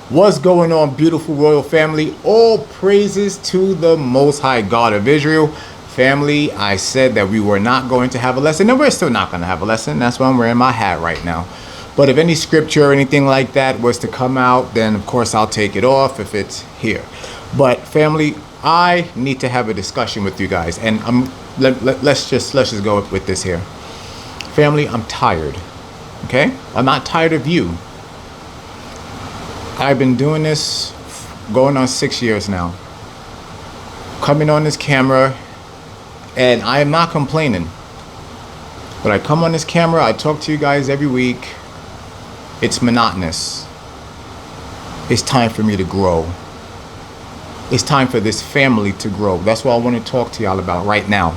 What's going on, beautiful royal family? All praises to the Most High God of Israel. Family, I said that we were not going to have a lesson, and we're still not going to have a lesson. That's why I'm wearing my hat right now. But if any scripture or anything like that was to come out, then of course I'll take it off if it's here. But family, I need to have a discussion with you guys, and let's just go with this here. Family, I'm tired. Okay? I'm not tired of you. I've been doing this going on 6 years now. Coming on this camera, and I am not complaining. But I come on this camera, I talk to you guys every week. It's monotonous. It's time for me to grow. It's time for this family to grow. That's what I want to talk to y'all about right now.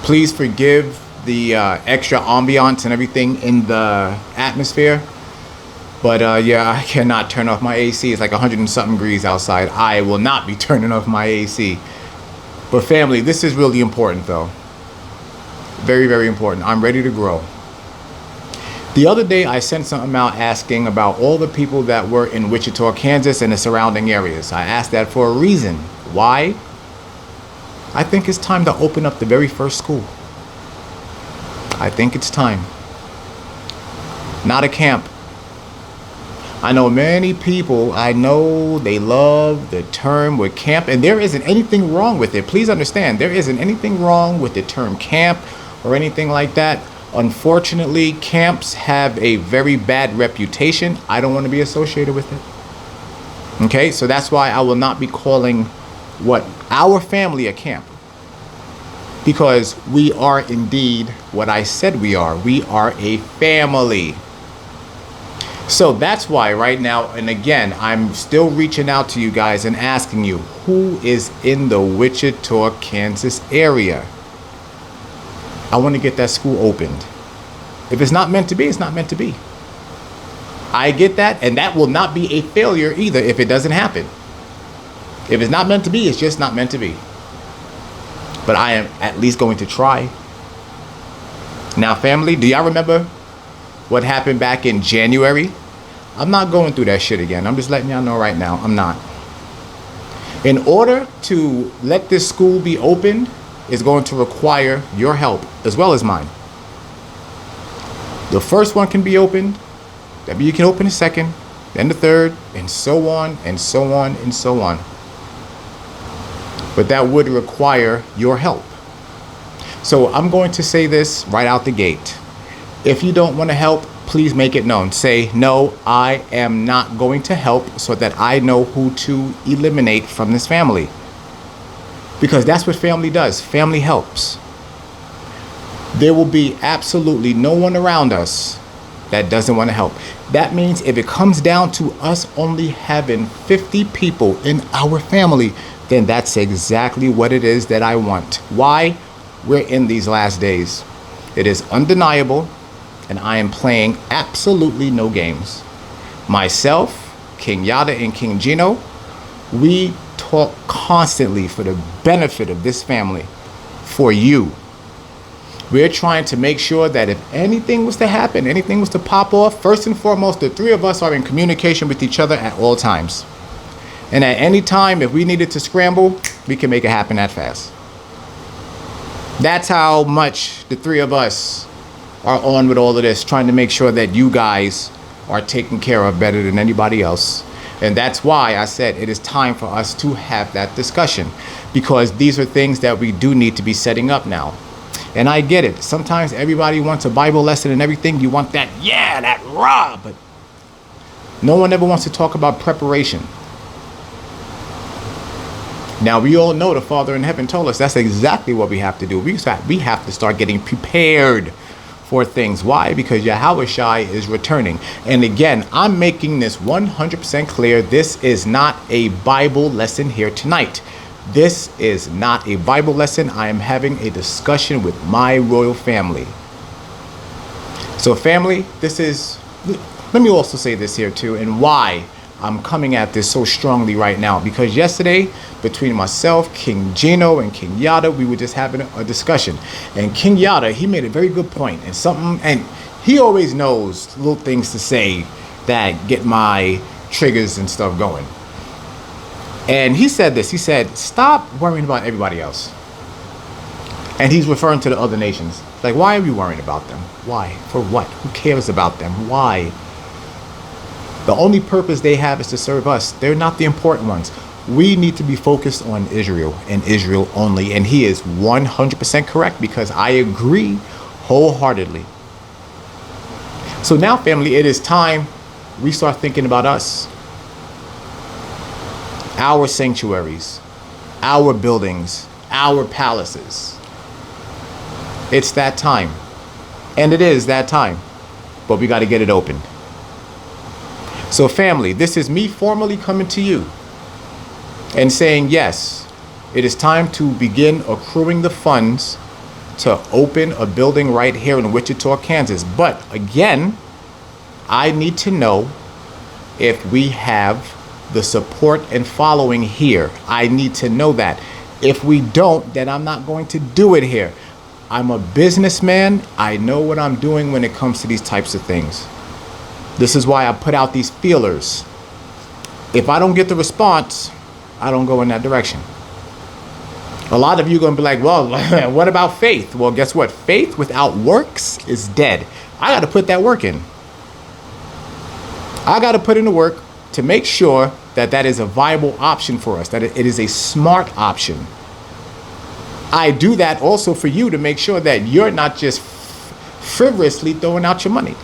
Please forgive the extra ambiance and everything in the atmosphere. But yeah, I cannot turn off my AC. It's like 100 and something degrees outside. I will not be turning off my AC. But family, this is really important though. Very, very important. I'm ready to grow. The other day I sent something out asking about all the people that were in Wichita, Kansas and the surrounding areas. I asked that for a reason. Why? I think it's time to open up the very first school. I think it's time. Not a camp. I know many people, I know they love the term with camp, and there isn't anything wrong with it. Please understand, there isn't anything wrong with the term camp or anything like that. Unfortunately, camps have a very bad reputation. I don't want to be associated with it. Okay, so that's why I will not be calling what our family a camp. Because we are indeed what I said we are. We are a family. So that's why right now, and again, I'm still reaching out to you guys and asking you, who is in the Wichita, Kansas area? I want to get that school opened. If it's not meant to be, it's not meant to be. I get that, and that will not be a failure either if it doesn't happen. If it's not meant to be, it's just not meant to be. But I am at least going to try. Now, family, do y'all remember what happened back in January? I'm not going through that shit again. I'm just letting y'all know right now, I'm not. In order to let this school be opened, is going to require your help as well as mine. The first one can be opened, that you can open the second, then the third, and so on and so on and so on. But that would require your help. So I'm going to say this right out the gate. If you don't want to help, please make it known. Say, no, I am not going to help, so that I know who to eliminate from this family. Because that's what family does. Family helps. There will be absolutely no one around us that doesn't want to help. That means if it comes down to us only having 50 people in our family, then that's exactly what it is that I want. Why? We're in these last days. It is undeniable. And I am playing absolutely no games. Myself, King Yada, and King Gino, we talk constantly for the benefit of this family, for you. We're trying to make sure that if anything was to happen, anything was to pop off, first and foremost, the three of us are in communication with each other at all times. And at any time, if we needed to scramble, we can make it happen that fast. That's how much the three of us are on with all of this, trying to make sure that you guys are taken care of better than anybody else. And that's why I said it is time for us to have that discussion, because these are things that we do need to be setting up now. And I get it. Sometimes everybody wants a Bible lesson and everything. You want that, yeah, that raw, but no one ever wants to talk about preparation. Now, we all know the Father in heaven told us that's exactly what we have to do. We have to start getting prepared for things. Why? Because Yahushua is returning. And again, I'm making this 100% clear. This is not a Bible lesson here tonight. This is not a Bible lesson. I am having a discussion with my royal family. So family, let me also say this here too, and why I'm coming at this so strongly right now. Because yesterday, between myself, King Gino, and King Yada, we were just having a discussion. And King Yada, he made a very good point, and he always knows little things to say that get my triggers and stuff going. And he said this. He said, stop worrying about everybody else. And he's referring to the other nations. Like, why are we worrying about them? Why? For what? Who cares about them? Why? The only purpose they have is to serve us. They're not the important ones. We need to be focused on Israel and Israel only. And he is 100% correct, because I agree wholeheartedly. So now, family, it is time we start thinking about us. Our sanctuaries, our buildings, our palaces. It's that time. And it is that time. But we got to get it open. So family, this is me formally coming to you and saying, yes, it is time to begin accruing the funds to open a building right here in Wichita, Kansas. But again, I need to know if we have the support and following here. I need to know that. If we don't, then I'm not going to do it here. I'm a businessman. I know what I'm doing when it comes to these types of things. This is why I put out these feelers. If I don't get the response, I don't go in that direction. A lot of you are going to be like, well, what about faith? Well, guess what? Faith without works is dead. I got to put that work in. I got to put in the work to make sure that that is a viable option for us, that it is a smart option. I do that also for you to make sure that you're not just frivolously throwing out your money.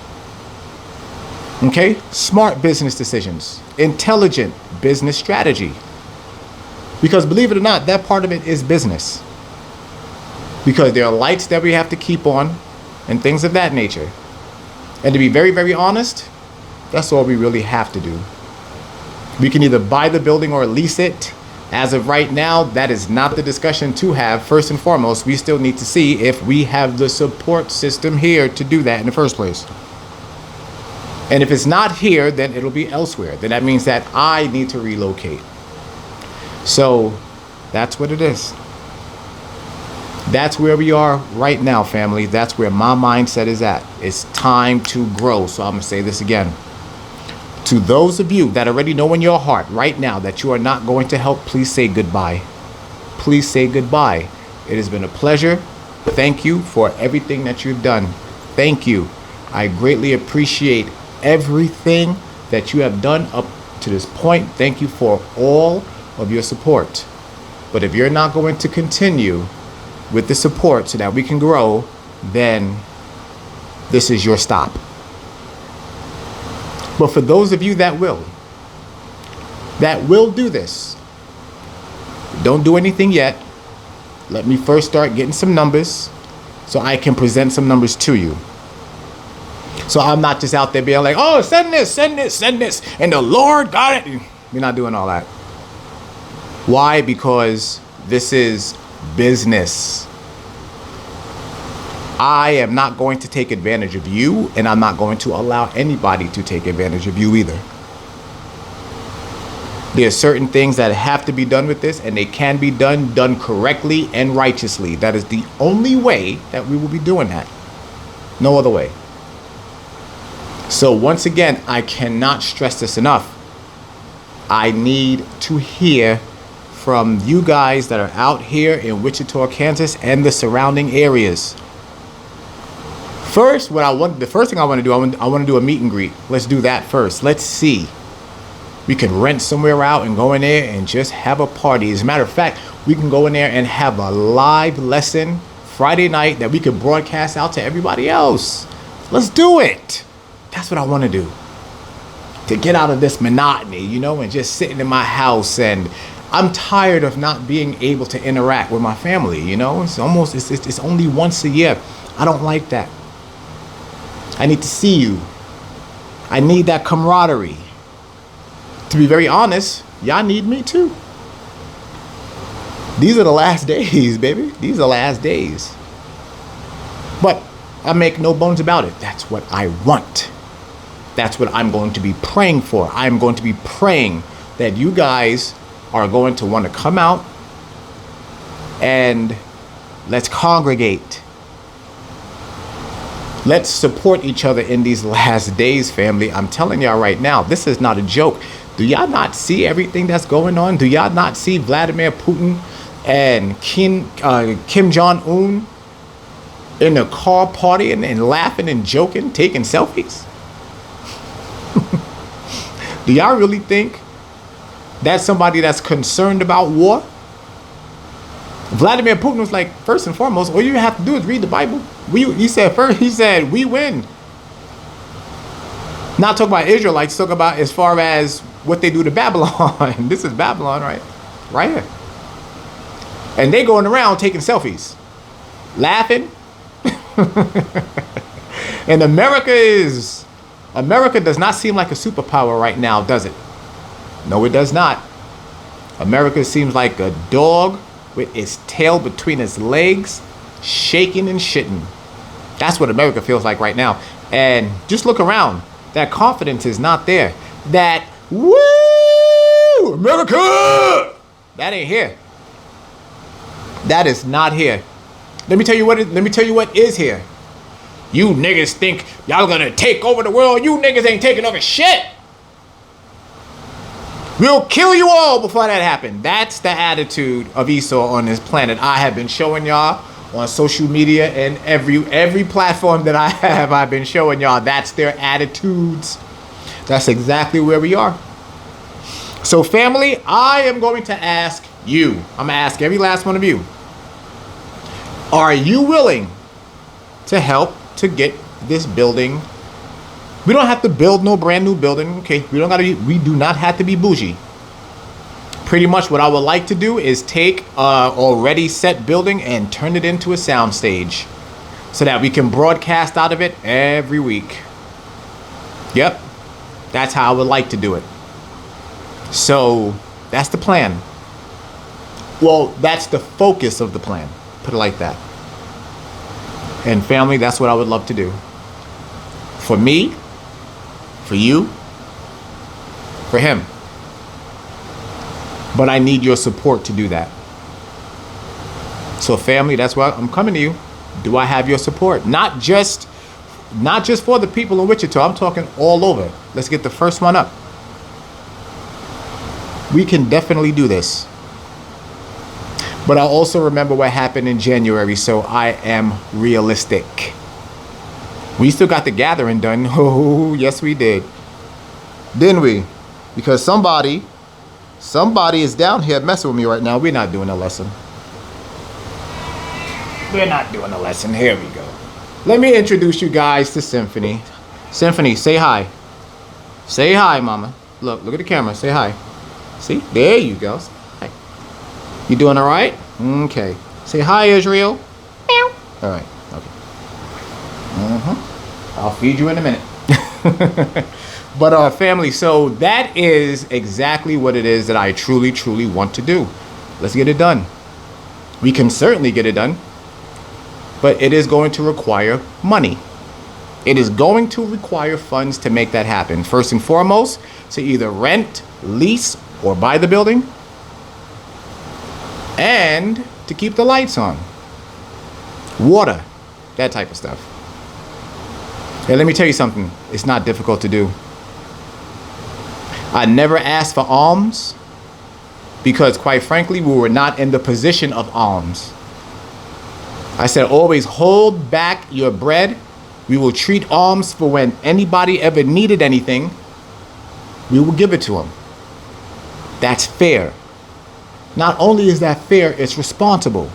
Okay? Smart business decisions, intelligent business strategy. Because believe it or not, that part of it is business. Because there are lights that we have to keep on and things of that nature. And to be very, very honest, that's all we really have to do. We can either buy the building or lease it. As of right now, that is not the discussion to have. First and foremost, we still need to see if we have the support system here to do that in the first place. And if it's not here, then it'll be elsewhere. Then that means that I need to relocate. So that's what it is. That's where we are right now, family. That's where my mindset is at. It's time to grow. So I'm going to say this again. To those of you that already know in your heart right now that you are not going to help, please say goodbye. Please say goodbye. It has been a pleasure. Thank you for everything that you've done. Thank you. I greatly appreciate everything that you have done up to this point. Thank you for all of your support. But if you're not going to continue with the support so that we can grow, then this is your stop. But for those of you that will do this, don't do anything yet. Let me first start getting some numbers so I can present some numbers to you. So I'm not just out there being like, oh, send this, and the Lord got it. We're not doing all that. Why? Because this is business. I am not going to take advantage of you, and I'm not going to allow anybody to take advantage of you either. There are certain things that have to be done with this, and they can be done correctly and righteously. That is the only way that we will be doing that. No other way. So once again, I cannot stress this enough. I need to hear from you guys that are out here in Wichita, Kansas, and the surrounding areas. First, the first thing I want to do, I want to do a meet and greet. Let's do that first. Let's see. We can rent somewhere out and go in there and just have a party. As a matter of fact, we can go in there and have a live lesson Friday night that we could broadcast out to everybody else. Let's do it. That's what I want to do. To get out of this monotony, and just sitting in my house. And I'm tired of not being able to interact with my family, It's only once a year. I don't like that. I need to see you. I need that camaraderie. To be very honest, y'all need me too. These are the last days, baby. These are the last days. But I make no bones about it. That's what I want. That's what I'm going to be praying for. I'm going to be praying that you guys are going to want to come out and let's congregate. Let's support each other in these last days, family. I'm telling y'all right now, this is not a joke. Do y'all not see everything that's going on? Do y'all not see Vladimir Putin and Kim Jong-un in the car partying and laughing and joking, taking selfies? Do y'all really think that's somebody that's concerned about war? Vladimir Putin was like, first and foremost, all you have to do is read the Bible. He said, we win. Not talk about Israelites, talk about as far as what they do to Babylon. This is Babylon, right? Right here. And they going around taking selfies, laughing. And America does not seem like a superpower right now, does it? No, it does not. America seems like a dog with its tail between its legs, shaking and shitting. That's what America feels like right now. And just look around. That confidence is not there. That, woo, America! That ain't here. That is not here. Let me tell you what is here. You niggas think y'all gonna take over the world. You niggas ain't taking over shit. We'll kill you all before that happens. That's the attitude of Esau on this planet. I have been showing y'all on social media and every platform that I have, I've been showing y'all that's their attitudes. That's exactly where we are. So family, I am going to ask you, I'm gonna ask every last one of you, are you willing to help to get this building? We don't have to build no brand new building, okay? We do not have to be bougie. Pretty much what I would like to do is take a already set building and turn it into a sound stage so that we can broadcast out of it every week. Yep, that's how I would like to do it. So that's the plan. Well, that's the focus of the plan. Put it like that. And family, that's what I would love to do. For me, for you, for him. But I need your support to do that. So family, that's why I'm coming to you. Do I have your support? Not just for the people in Wichita. I'm talking all over. Let's get the first one up. We can definitely do this. But I also remember what happened in January, so I am realistic. We still got the gathering done. Oh, yes we did. Didn't we? Because somebody is down here messing with me right now. We're not doing a lesson. We're not doing a lesson. Here we go. Let me introduce you guys to Symphony. Symphony, say hi. Say hi, mama. Look at the camera. Say hi. See? There you go. Say hi. You doing all right? Okay. Say hi, Israel. Meow. All right. Okay. I'll feed you in a minute. But family, so that is exactly what it is that I truly, truly want to do. Let's get it done. We can certainly get it done, but it is going to require money. It is going to require funds to make that happen. First and foremost, to either rent, lease, or buy the building, and to keep the lights on, water, that type of stuff. Hey, let me tell you something. It's not difficult to do. I never asked for alms because, quite frankly, we were not in the position of alms. I said, always hold back your bread. We will treat alms for when anybody ever needed anything. We will give it to them. That's fair. Not only is that fair, it's responsible.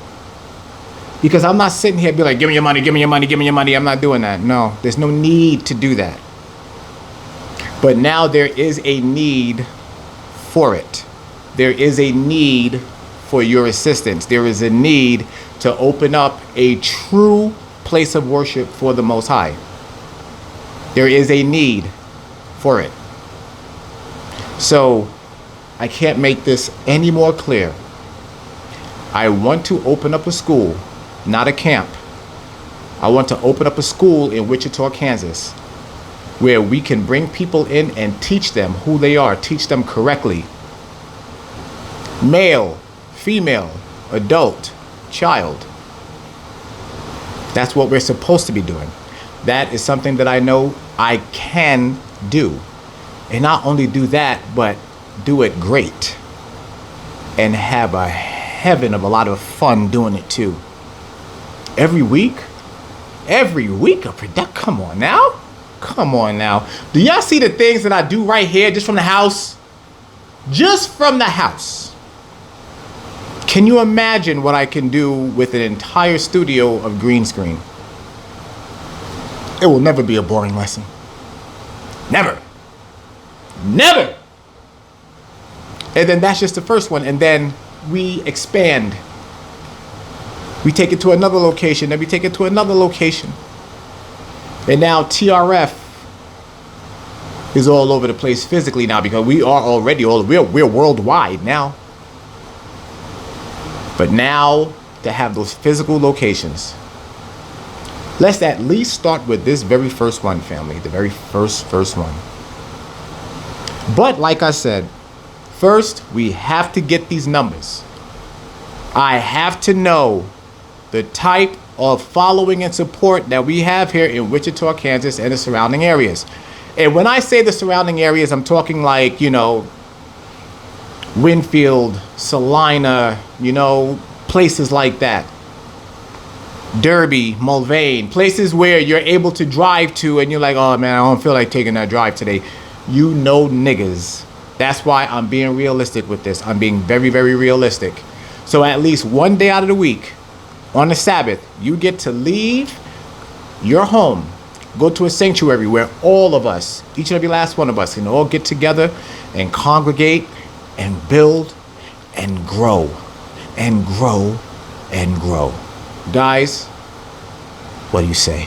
Because I'm not sitting here and be like, give me your money, give me your money, give me your money. I'm not doing that. No, there's no need to do that. But now there is a need for it. There is a need for your assistance. There is a need to open up a true place of worship for the Most High. There is a need for it. So I can't make this any more clear. I want to open up a school, not a camp. I want to open up a school in Wichita, Kansas, where we can bring people in and teach them who they are, teach them correctly. Male, female, adult, child. That's what we're supposed to be doing. That is something that I know I can do. And not only do that, but do it great. And have a heaven of a lot of fun doing it too. Every week a product. Come on now. Do y'all see the things that I do right here just from the house? Just from the house. Can you imagine what I can do with an entire studio of green screen? It will never be a boring lesson. Never. And then that's just the first one. And then we expand. We take it to another location. Then we take it to another location. And now TRF is all over the place physically now, because we are already we're worldwide now. But now to have those physical locations, let's at least start with this very first one, family. The very first one. But like I said, first we have to get these numbers. I have to know the type of following and support that we have here in Wichita, Kansas and the surrounding areas. And when I say the surrounding areas, I'm talking like, Winfield, Salina, places like that. Derby, Mulvane, places where you're able to drive to and you're like, oh man, I don't feel like taking that drive today. Niggas. That's why I'm being realistic with this. I'm being very, very realistic. So at least one day out of the week, on the Sabbath, you get to leave your home, go to a sanctuary where all of us, each and every last one of us, can all get together and congregate and build and grow and grow and grow. Guys, what do you say?